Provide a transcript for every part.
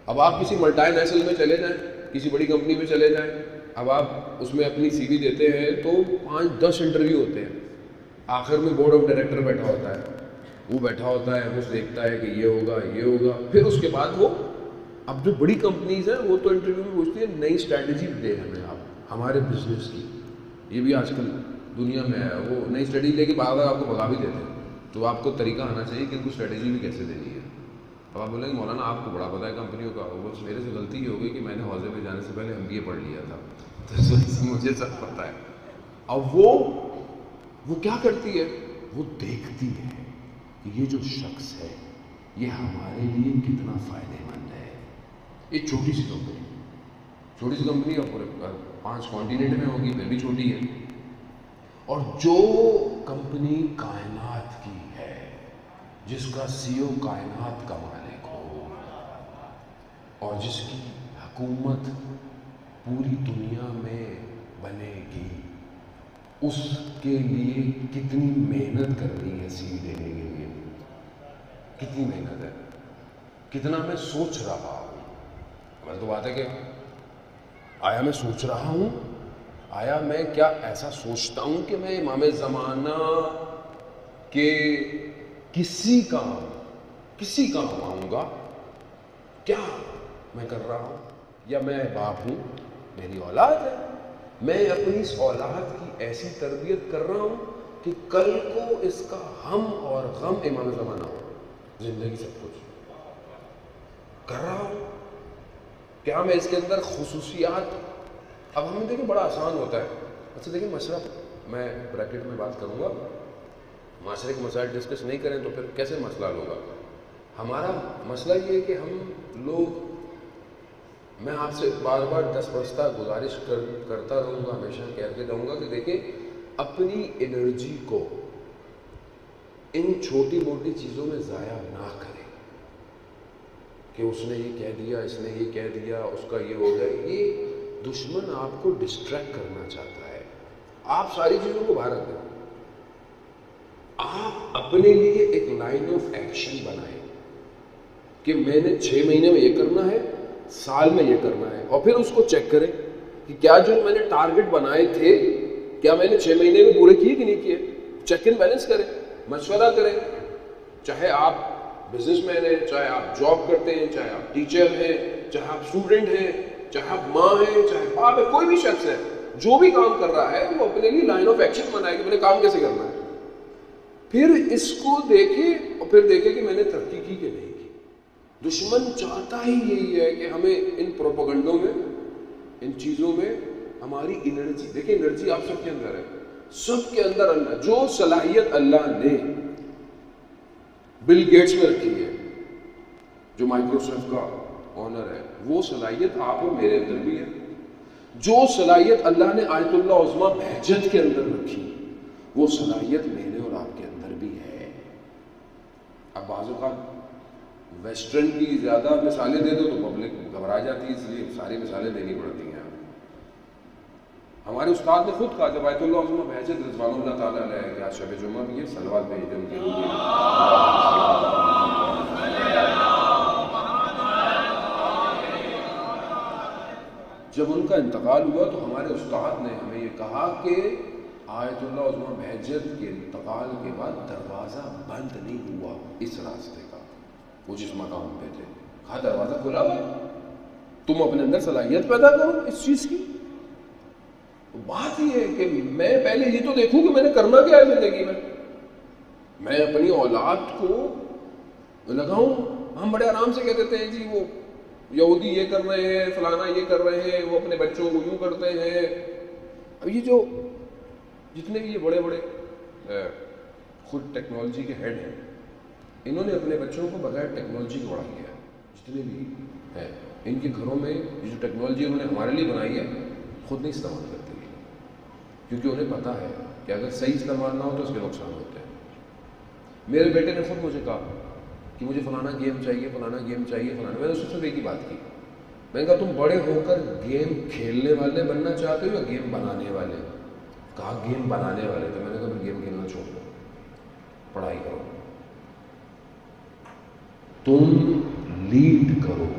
اب آپ کسی ملٹی نیشنل میں چلے جائیں، کسی بڑی کمپنی میں چلے جائیں، اب آپ اس میں اپنی سی وی دیتے ہیں تو 5-10 انٹرویو ہوتے ہیں، آخر میں بورڈ آف ڈائریکٹر بیٹھا ہوتا ہے، وہ بیٹھا ہوتا ہے، وہ دیکھتا ہے کہ یہ ہوگا یہ ہوگا، پھر اس کے بعد وہ اب جو بڑی کمپنیز ہیں وہ تو انٹرویو میں پوچھتی ہیں نئی اسٹریٹجی دے ہمیں آپ ہمارے بزنس کی، یہ بھی آج کل دنیا میں ہے، وہ نئی اسٹریٹجی لے کے بعد آپ کو بھگا بھی دیتے ہیں، تو آپ کو طریقہ آنا چاہیے کہ ان کو اسٹریٹجی بھی کیسے دینی ہے۔ اب آپ بولیں گے مولانا آپ کو بڑا پتہ ہے کمپنیوں کا، بس میرے سے غلطی یہ ہو گئی کہ میں نے حوضے پہ جانے سے پہلے MBA پڑھ لیا تھا، تو مجھے سب پتہ ہے۔ اب وہ کیا کرتی ہے، وہ دیکھتی ہے کہ یہ جو شخص ہے یہ ہمارے لیے کتنا فائدہ مند ہے۔ یہ چھوٹی سی کمپنی اور پورے 5 کانٹیننٹ میں ہوگی، پھر بھی چھوٹی ہے، اور جو کمپنی کائنات کی ہے، جس کا CEO کائنات کا مالک ہو اور جس کی حکومت پوری دنیا میں بنے گی، اس کے لیے کتنی محنت کرنی ہے CV دینے کے لیے، کتنی محنت ہے، کتنا میں سوچ رہا ہوں۔ اگر تو بات ہے کہ آیا میں سوچ رہا ہوں، آیا میں کیا ایسا سوچتا ہوں کہ میں امام زمانہ کے کسی کام آؤں گا، کیا میں کر رہا ہوں، یا میں باپ ہوں، میری اولاد ہے، میں اپنی اس اولاد کی ایسی تربیت کر رہا ہوں کہ کل کو اس کا ہم اور غم امام زمانہ ہو، زندگی سب کچھ کر رہا ہوں، کیا میں اس کے اندر خصوصیات، اب ہمیں دیکھیں بڑا آسان ہوتا ہے، اچھا دیکھیں مسئلہ میں بریکٹ میں بات کروں گا، معاشرے کے مسائل ڈسکس نہیں کریں تو پھر کیسے مسئلہ حل ہوگا؟ ہمارا مسئلہ یہ ہے کہ ہم لوگ، میں آپ سے بار بار دستبستہ گزارش کرتا رہوں گا، ہمیشہ کہتے رہوں گا کہ دیکھیں اپنی انرجی کو ان چھوٹی موٹی چیزوں میں ضائع نہ کریں کہ اس نے یہ کہہ دیا، اس نے یہ کہہ دیا، اس کا یہ ہو گیا، یہ دشمن آپ کو ڈسٹریکٹ کرنا چاہتا ہے۔ آپ ساری چیزوں کو باہر رکھ دیں، آپ اپنے لیے ایک لائن آف ایکشن بنائیں کہ میں نے 6 مہینے میں یہ کرنا ہے، سال میں یہ کرنا ہے، اور پھر اس کو چیک کریں کہ کیا جو میں نے ٹارگٹ بنائے تھے کیا میں نے 6 مہینے میں پورے کیے کہ نہیں کیے، چیک اینڈ بیلنس کریں، مشورہ کریں، چاہے آپ بزنس مین ہیں، چاہے آپ جاب کرتے ہیں، چاہے آپ ٹیچر ہیں، چاہے آپ اسٹوڈنٹ ہیں، چاہے آپ ماں ہیں، چاہے باپ ہے، کوئی بھی شخص ہے جو بھی کام کر رہا ہے وہ اپنے لیے لائن آف ایکشن بنائے کہ میں نے کام کیسے کرنا ہے، پھر اس کو دیکھے اور پھر دیکھے کہ میں نے ترقی کی کہ نہیں کی۔ دشمن چاہتا ہی یہی ہے کہ ہمیں ان پروپیگنڈوں میں، ان چیزوں میں ہماری انرجی، دیکھیں انرجی آپ سب کے اندر ہے، سب کے اندر اللہ، جو صلاحیت اللہ نے بل گیٹس میں رکھی ہے، جو مائکروسافٹ کا آنر ہے، وہ صلاحیت آپ اور میرے اندر بھی ہے، جو صلاحیت اللہ نے آیت اللہ عظمیٰ بہجت کے اندر رکھی وہ صلاحیت میرے اور آپ کے اندر بھی ہے۔ اب بعض اوقات ویسٹرن کی زیادہ مثالیں دے دو تو پبلک گھبرا جاتی ہے، اس لیے ساری مثالیں دینی پڑتی ہیں۔ ہمارے استاد نے خود کہا جب آیت اللہ عظمیٰ بہجت رضوان اللہ تعالیٰ علیہ کہ آج شب جمعہ بھی ہے، صلوات بھیجتے ان کے لیے، جب ان کا انتقال ہوا تو ہمارے استاد نے ہمیں یہ کہا کہ آیت اللہ عظمیٰ بہجت کے انتقال کے بعد دروازہ بند نہیں ہوا اس راستے کا، وہ جس مقام پہ تھے، کہا دروازہ کھلا ہوا ہے، تم اپنے اندر صلاحیت پیدا کرو اس چیز کی۔ بات یہ ہے کہ میں پہلے یہ تو دیکھوں کہ میں نے کرنا کیا ہے زندگی میں، میں اپنی اولاد کو لگاؤں۔ ہم بڑے آرام سے کہہ دیتے ہیں جی وہ یہودی یہ کر رہے ہیں، فلانا یہ کر رہے ہیں، وہ اپنے بچوں کو یوں کرتے ہیں۔ اب یہ جو جتنے بھی یہ بڑے بڑے خود ٹیکنالوجی کے ہیڈ ہیں، انہوں نے اپنے بچوں کو بغیر ٹیکنالوجی کے بڑا کیا ہے، جتنے بھی ہیں ان کے گھروں میں یہ جو ٹیکنالوجی انہوں نے ہمارے لیے بنائی ہے خود نہیں استعمال کرتے، کیونکہ انہیں پتہ ہے کہ اگر صحیح استعمال نہ ہو تو اس کے نقصان ہوتے ہیں۔ میرے بیٹے نے خود مجھے کہا کہ مجھے فلانا گیم چاہیے، فلانا گیم چاہیے، فلانا، میں نے اس سے ایک ہی بات کی، میں نے کہا تم بڑے ہو کر گیم کھیلنے والے بننا چاہتے ہو یا گیم بنانے والے؟ کہا گیم بنانے والے، تو میں نے کہا گیم کھیلنا چھوڑ دو، پڑھائی کرو، تم لیڈ کرو،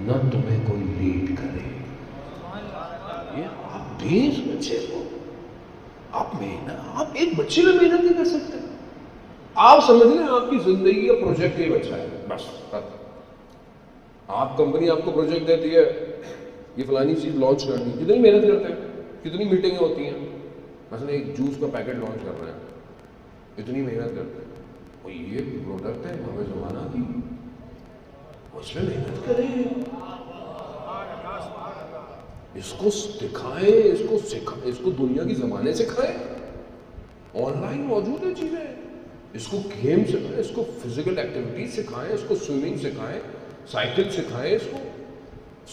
نہ تمہیں کوئی لیڈ کرے. یہ آپ بھی اس بچے کو آپ ایک بچے میں محنت نہیں کر سکتے. آپ سمجھ لیں آپ کی زندگی کا پروجیکٹ یہ بچہ ہے بس. آپ کمپنی آپ کو پروجیکٹ دیتی ہے یہ فلانی چیز لانچ کرنی, کتنی محنت کرتے ہیں, کتنی میٹنگیں ہوتی ہیں. مثلا ایک جوس کا پیکٹ لانچ کرنا ہے, اتنی محنت کرتے ہیں. اور یہ پروڈکٹ ہے امام زمانہ کی, اس میں محنت کریں, اس کو دکھائیں, اس کو دنیا کی زبانیں سکھائیں. آن لائن موجود ہے چیزیں, اس کو گیم سکھائیں, اس کو فزیکل ایکٹیویٹیز سکھائیں, اس کو سوئمنگ سکھائیں, سائیکل سکھائیں. اس کو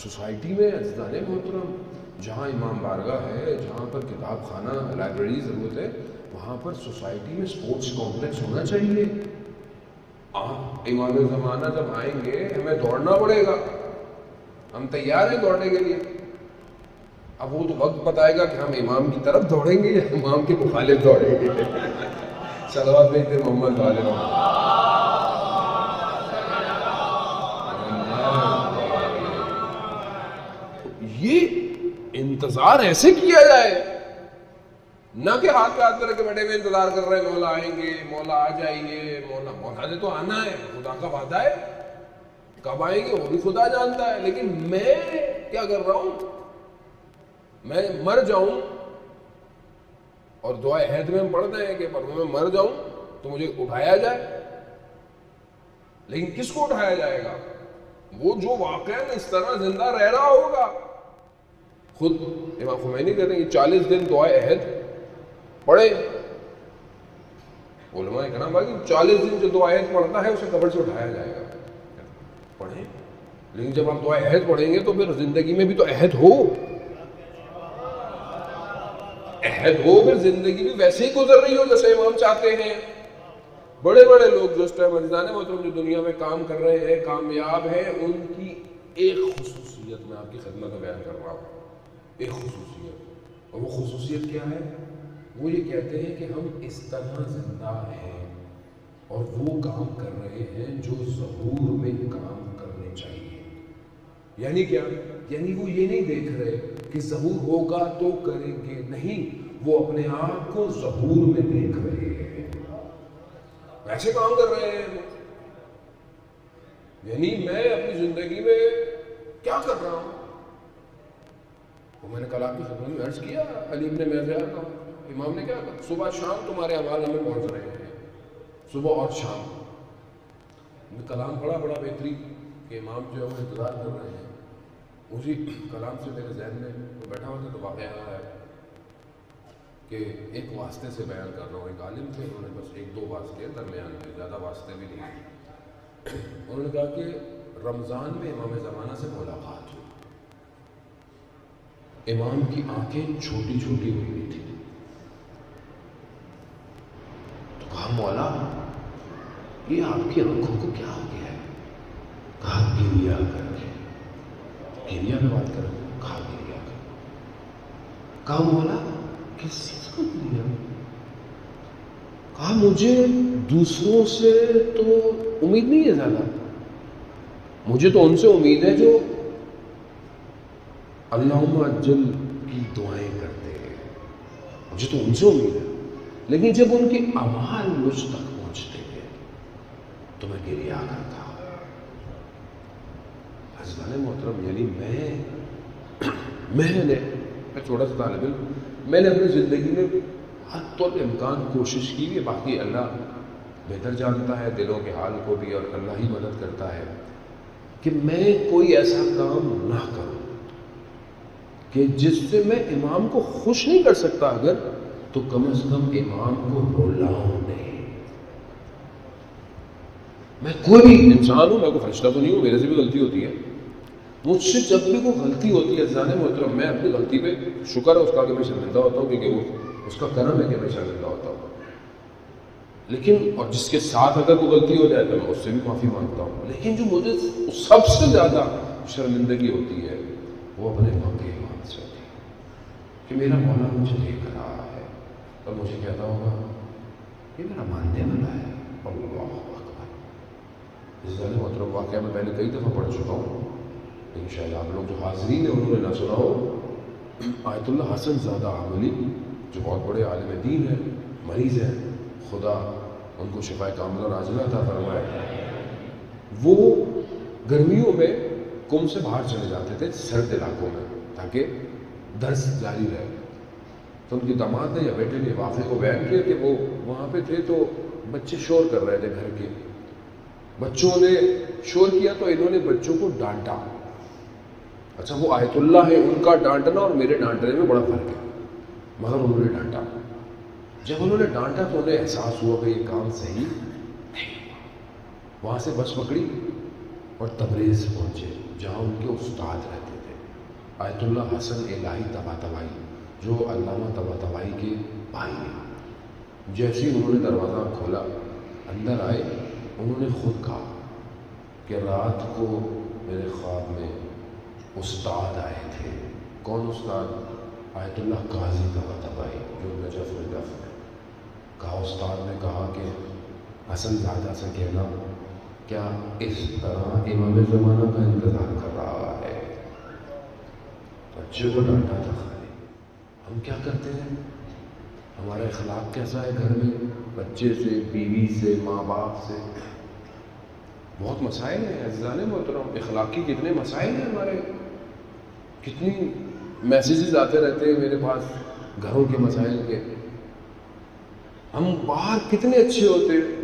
سوسائٹی میں عزیزان محترم جہاں امام بارگاہ ہے, جہاں پر کتاب خانہ لائبریری ضرورت ہے, وہاں پر سوسائٹی میں سپورٹس کمپلیکس ہونا چاہیے. آپ امام زمانہ جب آئیں گے ہمیں دوڑنا پڑے گا, ہم تیار ہیں دوڑنے کے لیے. اب وہ تو وقت بتائے گا کہ ہم امام کی طرف دوڑیں گے یا امام کے مخالف دوڑیں گے. صلوات بھیجتے محمد والے یہ انتظار ایسے کیا جائے, نہ کہ ہاتھ پہ ہاتھ رکھ کے بیٹھے ہوئے انتظار کر رہے ہیں مولا آئیں گے, مولا آ جائیں گے. مولا نے تو آنا ہے, خدا کا وعدہ ہے, کب آئیں گے وہ بھی خدا جانتا ہے. لیکن میں کیا کر رہا ہوں, میں مر جاؤں اور دعائے عہد میں ہم پڑھتے ہیں کہ میں مر جاؤں تو مجھے اٹھایا جائے. لیکن کس کو اٹھایا جائے گا؟ وہ جو واقعہ اس طرح زندہ رہ رہا ہوگا. خود امام خمینی کہتے ہیں کہ 40 دن دعائے عہد پڑھے. علماء کرام بھائی 40 دن جو دعائے عہد پڑھتا ہے اسے قبر سے اٹھایا جائے گا. پڑھیں, لیکن جب آپ دعائے عہد پڑھیں گے تو پھر زندگی میں بھی تو عہد ہو, پھر زندگی بھی ویسے ہی گزر رہی ہو جیسے امام چاہتے ہیں. بڑے بڑے لوگ جو اس ٹائم عزیزان محترم جو دنیا میں کام کر رہے ہیں, کامیاب ہیں, ان کی ایک خصوصیت میں آپ کی خدمت میں بیان کر رہا ہوں, ایک خصوصیت. اور وہ خصوصیت کیا ہے؟ وہ یہ کہتے ہیں کہ ہم اس طرح زندہ ہیں اور وہ کام کر رہے ہیں جو ظہور میں کام کرنے چاہیے. یعنی کیا؟ یعنی وہ یہ نہیں دیکھ رہے کہ ظہور ہوگا تو کریں گے, نہیں, وہ اپنے آپ کو ظہور میں دیکھ رہے ہیں, ایسے کام کر رہے ہیں. یعنی میں اپنی زندگی میں کیا کر رہا ہوں, وہ میں نے کل آپ کی خدمت میں عرض کیا, علی ابن میزار کا امام نے کیا کہا, صبح شام تمہارے اعمال ہمیں پہنچ رہے ہیں, صبح اور شام. کلام بڑا بہترین کہ امام جو ہے وہ انتظار کر رہے ہیں. اسی کلام سے میرے ذہن میں بیٹھا ہوا تھا تو واقعہ ہے کہ ایک واسطے سے بیان کر رہا ہوں. ایک عالم تھے, انہوں نے بس 1-2 واسطے درمیان میں, زیادہ واسطے بھی نہیں. انہوں نے کہا کہ رمضان میں امام زمانہ سے ملاقات ہوئی. امام کی آنکھیں چھوٹی چھوٹی ہوئی ہوئی تھی. تو کہا مولا یہ آپ کی آنکھوں کو کیا ہو گیا ہے؟ کہا گریا کر کے. گریا میں بات کر رہا ہوں. کہا گریا کر. کہا مولا کس چیز کو گریا؟ کہا مجھے دوسروں سے تو امید نہیں ہے زیادہ, مجھے تو ان سے امید ہے جو اللہم اجل کی دعائیں کرتے ہیں, مجھے تو ان سے امید ہے. لیکن جب ان کے اعمال مجھ تک پہنچتے ہیں تو میں گریا کرتا. عزیزان محترم, یعنی میں چھوٹا سا طالب علم, میں نے اپنی زندگی میں حد طور امکان کوشش کی ہے, باقی اللہ بہتر جانتا ہے دلوں کے حال کو بھی, اور اللہ ہی مدد کرتا ہے, کہ میں کوئی ایسا کام نہ کروں کہ جس سے میں امام کو خوش نہیں کر سکتا, اگر تو کم از کم امام کو رلاؤں نہیں. میں کوئی بھی انسان ہوں, میں کوئی فرشتہ تو نہیں ہوں, میرے سے بھی غلطی ہوتی ہے. مجھ سے جب بھی کوئی غلطی ہوتی ہے عزیزان محترم, میں اپنی غلطی پہ شکر ہے اس کا کہ میں شرمندہ ہوتا ہوں, کیونکہ وہ اس کا کرم ہے کہ میں شرمندہ ہوتا ہوں. لیکن اور جس کے ساتھ اگر کوئی غلطی ہو جائے تو میں اس سے بھی معافی مانگتا ہوں. لیکن جو مجھے سب سے زیادہ شرمندگی ہوتی ہے وہ اپنے واقعی ایمان سے ہوتی ہے کہ میرا مولا مجھے دیکھ رہا ہے اور مجھے کہتا ہوگا یہ میرا ماننے والا ہے. اللہ اکبر. اس ذہن محترم واقعہ میں پہلے کئی دفعہ پڑھ چکا ہوں. انشاءاللہ آپ لوگ جو حاضرین ہیں انہوں نے نہ سنا ہو، آیت اللہ حسن زادہ عاملی جو بہت بڑے عالم دین ہیں، مریض ہیں، خدا ان کو شفا کاملہ اور عاجلہ عطا فرمائے. وہ گرمیوں میں قم سے باہر چلے جاتے تھے سرد علاقوں میں تاکہ درس جاری رہے. تو ان کی داماد نے یا بیٹے نے واقعے کو بیان کیا کہ وہ وہاں پہ تھے تو بچے شور کر رہے تھے گھر کے. بچوں نے شور کیا تو انہوں نے بچوں کو ڈانٹا. اچھا وہ آیت اللہ ہے، ان کا ڈانٹنا اور میرے ڈانٹنے میں بڑا فرق ہے، مگر انہوں نے ڈانٹا. جب انہوں نے ڈانٹا تو انہیں احساس ہوا کہ یہ کام صحیح نہیں. وہاں سے بس پکڑی اور تبریز پہنچے جہاں ان کے استاد رہتے تھے، آیت اللہ حسن الہی طباطبائی جو علامہ طباطبائی کے بھائی ہیں. جیسے ہی انہوں نے دروازہ کھولا اندر آئے، انہوں نے خود کہا کہ رات کو میرے خواب میں استاد آئے تھے. کون استاد؟ آیت اللہ قاضی طباطبائی جو نجف میں دفن ہے. کہا استاد نے کہا کہ حسن زادہ سے کہنا کیا اس طرح امام زمانہ کا انتظار کر رہا ہے. بچے کو ڈانٹا تھا. خالی ہم کیا کرتے ہیں، ہمارا اخلاق کیسا ہے گھر میں، بچے سے، بیوی سے، ماں باپ سے. بہت مسائل ہیں عزیزان محترم، اخلاقی کتنے مسائل ہیں ہمارے. کتنی میسیجز آتے رہتے ہیں میرے پاس گھروں کے مسائل کے. ہم باہر کتنے اچھے ہوتے ہیں،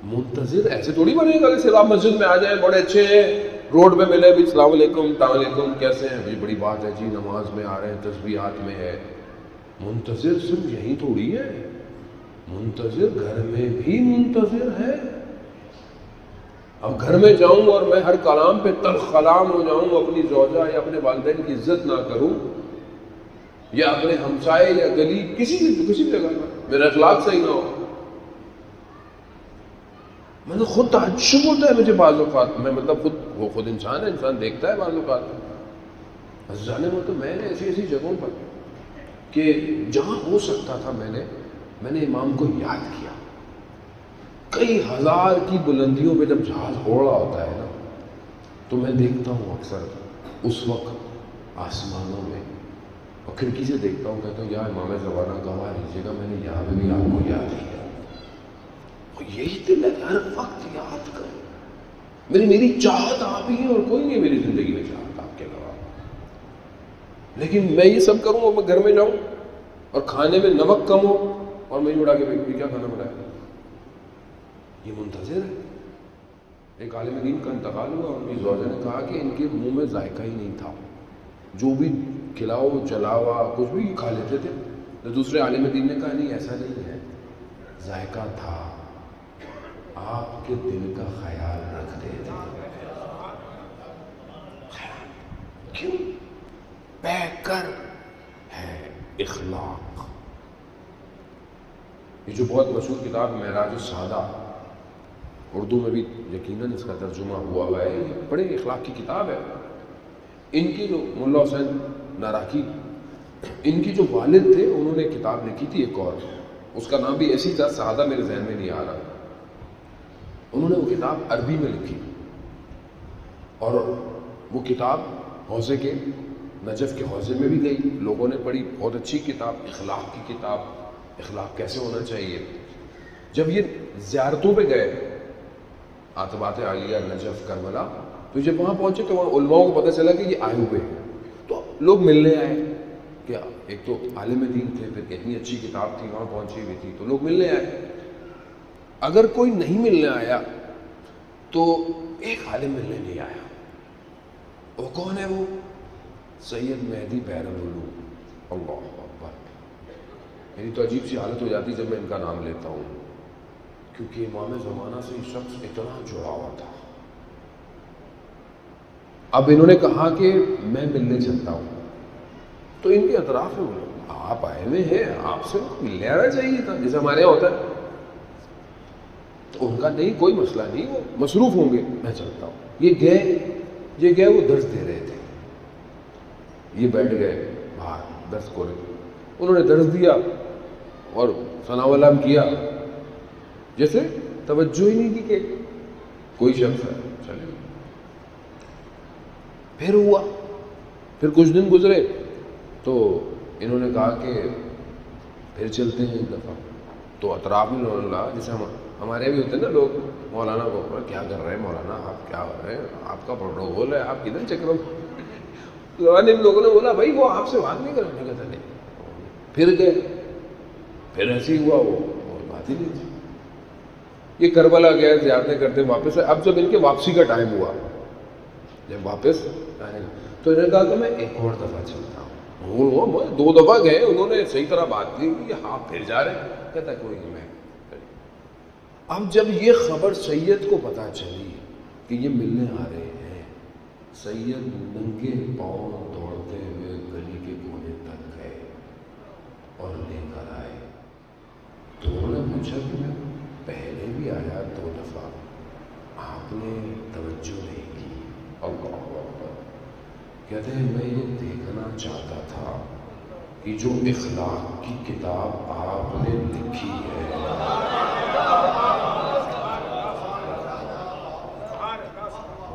منتظر ایسے تھوڑی بنے گا کہ آپ مسجد میں آ جائیں بڑے اچھے ہیں، روڈ پہ ملے بھی السلام علیکم السلام علیکم کیسے ہیں جی، بڑی بات ہے جی، نماز میں آ رہے ہیں، تسبیحات میں ہے. منتظر صرف یہی تھوڑی ہے، منتظر گھر میں بھی منتظر ہے. اب گھر میں جاؤں اور میں ہر کلام پہ تلخ کلام ہو جاؤں، اپنی زوجہ یا اپنے والدین کی عزت نہ کروں، یا اپنے ہمسائے یا گلی کسی بھی جگہ پر میرا اخلاق صحیح نہ ہو. میں تو خود تعجب ہوتا ہے مجھے بعض اوقات، میں مطلب خود انسان ہے، انسان دیکھتا ہے بعض اوقات. جانے میں تو میں نے ایسی جگہوں پر کہ جہاں ہو سکتا تھا میں نے امام کو یاد کیا. کئی ہزار کی بلندیوں پہ جب جہاز اڑ رہا ہوتا ہے نا تو میں دیکھتا ہوں اکثر اس وقت آسمانوں میں، اور کھڑکی سے دیکھتا ہوں، کہتا ہوں یا امام زمانہ گواہ رہیے گا میں نے یہاں پہ بھی آپ کو یاد کیا. یہی دل ہے کہ ہر وقت یاد کریں. میری چاہت آپ ہی ہے اور کوئی نہیں میری زندگی میں چاہت آپ کے علاوہ. لیکن میں یہ سب کروں اور میں گھر میں جاؤں اور کھانے میں نمک کم ہو اور میں اڑا کے بھائی کیا کھانا بنایا. یہ منتظر ہے. ایک عالم دین کا انتقال ہوا اور ان کی زوجہ نے کہا کہ ان کے منہ میں ذائقہ ہی نہیں تھا، جو بھی کھلاؤ چلاوا کچھ بھی کھا لیتے تھے. تو دوسرے عالم دین نے کہا نہیں ایسا نہیں ہے، ذائقہ تھا، آپ کے دل کا خیال رکھتے تھے. کیوں؟ پیکر ہے اخلاق. یہ جو بہت مشہور کتاب معراج السعادہ، اردو میں بھی یقیناً اس کا ترجمہ ہوا ہے، یہ بڑی اخلاق کی کتاب ہے. ان کی جو ملا حسین ناراکی، ان کی جو والد تھے انہوں نے کتاب لکھی تھی ایک، اور اس کا نام بھی ایسی تھا، سعادہ میرے ذہن میں نہیں آ رہا. انہوں نے وہ کتاب عربی میں لکھی اور وہ کتاب حوزے کے نجف کے حوزے میں بھی گئی، لوگوں نے پڑھی. بہت اچھی کتاب، اخلاق کی کتاب، اخلاق کیسے ہونا چاہیے. جب یہ زیارتوں پہ گئے عتبات عالیہ نجف کربلا، تو جب وہاں پہنچے تو وہاں علماء کو پتہ چلا کہ یہ آئے ہوئے ہیں. تو لوگ ملنے آئے کہ ایک تو عالم دین تھے، پھر اتنی اچھی کتاب تھی وہاں پہنچی ہوئی تھی، تو لوگ ملنے آئے. اگر کوئی نہیں ملنے آیا تو ایک عالم ملنے نہیں آیا. وہ کون ہے؟ وہ سید مہدی بحر العلوم. اللہ اکبر. میری تو عجیب سی حالت ہو جاتی جب میں ان کا نام لیتا ہوں، کیونکہ امام زمانہ سے یہ شخص اتنا جڑا ہوا تھا. اب انہوں نے کہا کہ میں ملنے چلتا ہوں، تو ان کے اطراف میں بولے آپ آئے ہوئے ہیں، آپ سے ملنے آنا چاہیے تھا جیسے ہمارے یہاں ہوتا ہے. تو ان کا نہیں کوئی مسئلہ نہیں، وہ مصروف ہوں گے، میں چلتا ہوں. یہ گئے وہ درس دے رہے تھے، یہ بیٹھ گئے باہر درس کو رہے. انہوں نے درس دیا اور ثناء و علام کیا، جیسے توجہ ہی نہیں دی کہ کوئی شخص ہے چلے. پھر ہوا، پھر کچھ دن گزرے تو انہوں نے کہا کہ پھر چلتے ہیں ایک دفعہ. تو اطراف میں انہوں نے کہا، جیسے ہمارے بھی ہوتے ہیں نا لوگ، مولانا کو کیا کر رہے ہیں مولانا، آپ کیا ہو رہے ہیں، آپ کا پروٹوکول ہے، آپ کدھر چکرم. زمانے میں لوگوں نے بولا بھائی وہ آپ سے بات نہیں کرنے کا تھا. نہیں. پھر گئے، پھر ایسے ہی ہوا، وہ بات ہی نہیں تھی. یہ کربلا گئے زیارتیں کرتے واپس. اب جب ان کے واپسی کا ٹائم ہوا، جب واپس آئے تو انہوں نے کہا کہ میں ایک اور دفعہ چلتا ہوں. وہ 2 دفعہ گئے، انہوں نے صحیح طرح بات کی کہ ہاں پھر جا رہے ہیں. کہتا کوئی نہیں میں. اب جب یہ خبر سید کو پتہ چلی کہ یہ ملنے آ رہے ہیں، سید ننگے پاؤں دوڑتے ہوئے گلی کے کونے تک گئے اور لے کر آئے. تو انہوں نے پوچھا کہ میں پہلے بھی آیا 2 دفعہ، آپ نے توجہ نہیں کی. اللہ اکبر. کہتے ہیں میں یہ دیکھنا چاہتا تھا کہ جو اخلاق کی کتاب آپ نے لکھی ہے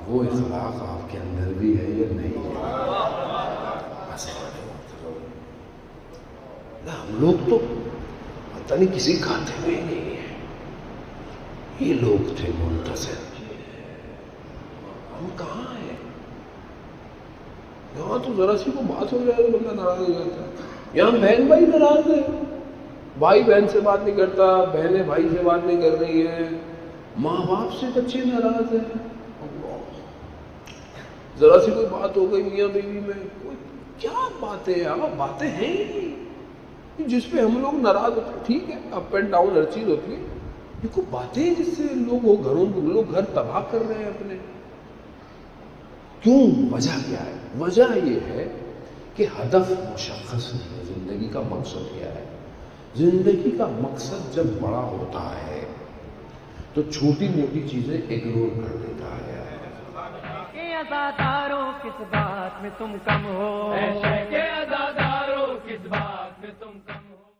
وہ اخلاق آپ کے اندر بھی ہے یا نہیں ہے. ہم لوگ تو پتہ نہیں کسی کھاتے میں ہی نہیں ہے. یہ لوگ تھے منتصر. ہم کہاں ہیں؟ یہاں تو ذرا سی کو بات ہو جائے تو بندہ ناراض ہو جاتا ہے. یہاں بہن بھائی ناراض ہے، بھائی بہن سے بات نہیں کرتا، بہنیں بھائی سے بات نہیں کر رہی ہیں، ماں باپ سے بچے ناراض ہیں. ذرا سی کوئی بات ہو گئی میاں بیوی میں، کیا باتیں ہیں، باتیں ہیں ہی نہیں جس پہ ہم لوگ ناراض ہوتے ہیں. ٹھیک ہے اپ اینڈ ڈاؤن ہر چیز ہوتی ہے، یہ کوئی باتیں ہیں جس سے لوگ گھر تباہ کر رہے ہیں اپنے. کیوں؟ وجہ کیا ہے؟ وجہ یہ ہے کہ ہدف مشخص نہیں ہے. زندگی کا مقصد کیا ہے؟ زندگی کا مقصد جب بڑا ہوتا ہے تو چھوٹی موٹی چیزیں اگنور کر دیتا ہے. عزادارو کس بات میں تم کم ہو، عزادارو کس بات میں تم کم ہو.